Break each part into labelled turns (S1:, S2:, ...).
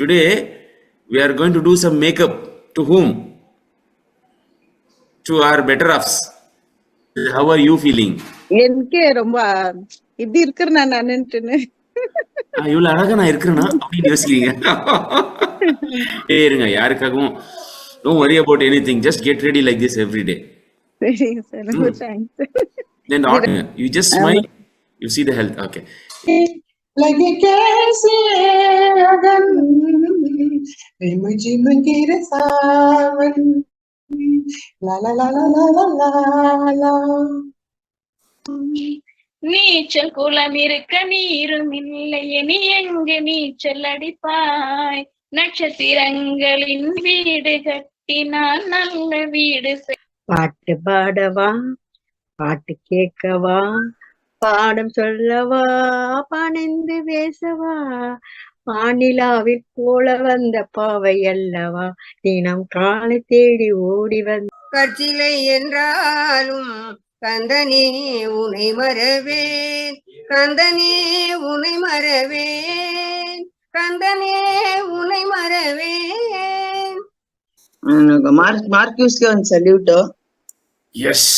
S1: Today we are going to do some makeup. To whom? To our better halves. How are you feeling?
S2: எனக்கே ரொம்ப இப்படி இருக்கிறேன் நானுன்னு.
S1: இவ்வளவு அழகா நான் இருக்கிறேன்னா அப்படின்னு யோசிக்கிறீங்க. இருங்க, யாருக்காகவும் don't worry about anything. Just get ready like this every day.
S2: சரிங்க சார், ரொம்ப thanks.
S1: Then not, you just smile, you see the health. Okay.
S3: लगे कैसे अगन मुझे मंगेर सावन ला ला ला ला ला ला ला.
S4: நீச்சல் குளம் இருக்க நீரும் இல்லையே, நீ எங்கு நீச்சல் அடிப்பாய்? நட்சத்திரங்களின் வீடு கட்டினால் நல்ல வீடு.
S5: பாட்டு பாடவா, பாட்டு கேட்கவா, பாடம் சொல்லவா, பணிந்து பேசவா, வானிலாவில் போல வந்த பாவை அல்லவா, தினம் காலை தேடி ஓடி வந்த கற்சிலை என்றாலும் கந்தனே உனை மறவேன், கந்தனே உனை மறவேன், கந்தனே உனை ಮರವೇನ್.
S6: ಮಾರ್ಕ್ಯೂಸ್ಗೆ ಒಂದ್ ಸಲ್ಯೂಟ್.
S1: ಎಸ್.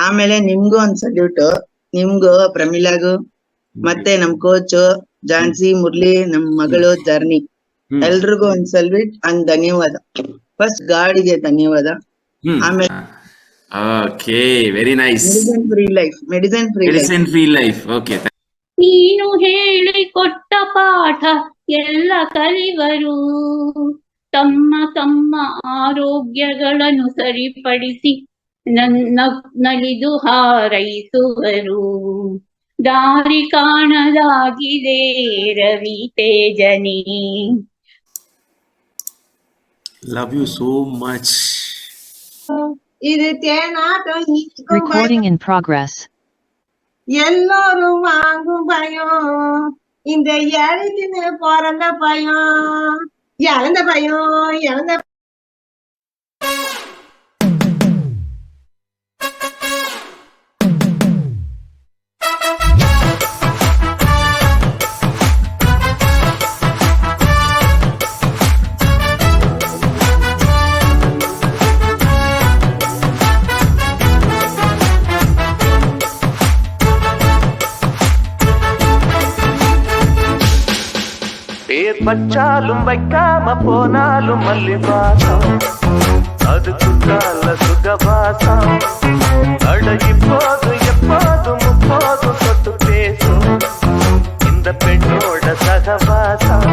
S6: ಆಮೇಲೆ ನಿಮ್ಗೂ ಒಂದ್ ಸಲ್ಯೂಟ್, ನಿಮ್ಗೂ, ಪ್ರಮಿಲಾಗೂ, ಮತ್ತೆ ನಮ್ ಕೋಚ್ ಜಾನ್ಸಿ, ಮುರಳಿ, ನಮ್ ಮಗಳು ಜರ್ನಿ, ಎಲ್ರಿಗೂ ಒಂದ್ ಸಲ್ಯೂಟ್ ಅಂಡ್ ಧನ್ಯವಾದ. ಫಸ್ಟ್ ಗಾಡಿಗೆ ಧನ್ಯವಾದ. ಆಮೇಲೆ
S1: okay, very nice.
S6: Medicine free life.
S1: Okay.
S4: ನೀನು ಹೇಳಿ ಕೊಟ್ಟ ಪಾಠ ಎಲ್ಲ ಕಲಿವರು, ತಮ್ಮ ತಮ್ಮ ಆರೋಗ್ಯಗಳನ್ನು ಸರಿಪಡಿಸಿ ನಲಿದು ಹಾರೈಸುವರು. ದಾರಿ ಕಾಣದಾಗಿದೆ ರವಿ ತೇಜನಿ.
S1: Love you so much.
S3: இது தேனாட்டம்
S7: Recording in progress.
S3: எல்லோரும் வாங்கும் பயம், இந்த எழுதின பிறந்த பயம், இழந்த பயம், இழந்த
S8: பேர் பச்சாலும் வைக்காம போனாலும் மல்லி வாசம், அது குற்றால சுகவாசம். அட இப்போது எப்போதும் முப்போதும் தொட்டு பேசும் இந்த பெண்ணோட சகவாசம்.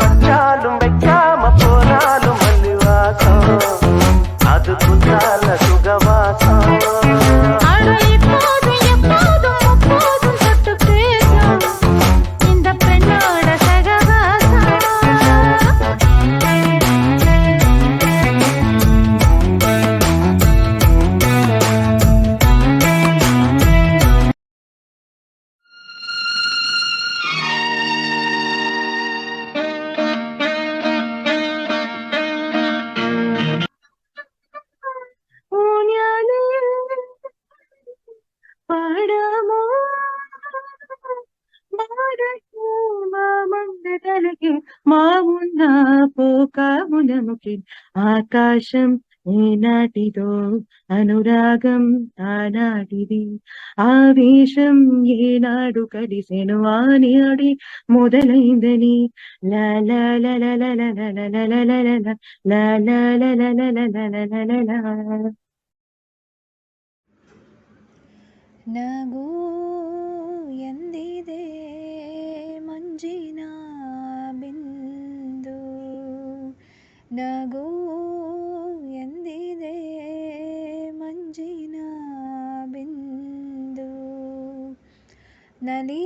S8: பச்சாலும் வைக்காம போனாலும் மல்லி வாசம், அது குற்றால சுகவாசம்.
S5: మావున్న పోకామునముకి ఆకాశం ఏనాటిదో, అనురాగం ఆనాటిది, ఆవేశం ఏనాడు కలిసెను ఆనాడి మొదలైందని.
S9: ನಗು ಎಂದಿದೆ ಮಂಜಿನ ಬಿಂದು, ನಗು ಎಂದಿದೆ ಮಂಜಿನ ಬಿಂದು, ನಲಿ